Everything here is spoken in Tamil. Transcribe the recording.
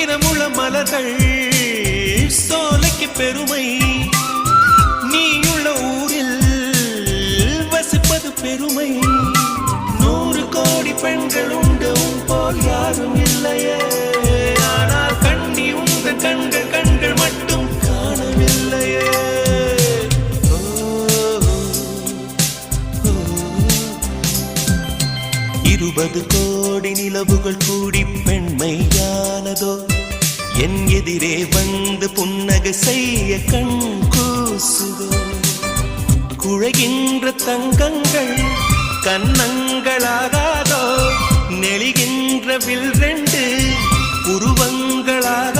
நிறமுள்ள மலர்கள் சோலைக்கு பெருமை நீயுள்ள ஊரில் வசிப்பது பெருமை 100 கோடி பெண்கள் உண்டு உன் போல் யாரும் இல்லையே ஆனால் கண்ணி உந்த கண்கள் கண்கள் மட்டும் காணவில்லையே 20 கோடி நிலவுகள் கூடி பெண்மையானதோ என் எதிரே வந்து புன்னகை செய்ய கண் கூசுதோ குழைகின்ற தங்கங்கள் கன்னங்களாகாதோ நெளிகின்ற வில் 2 உருவங்களாக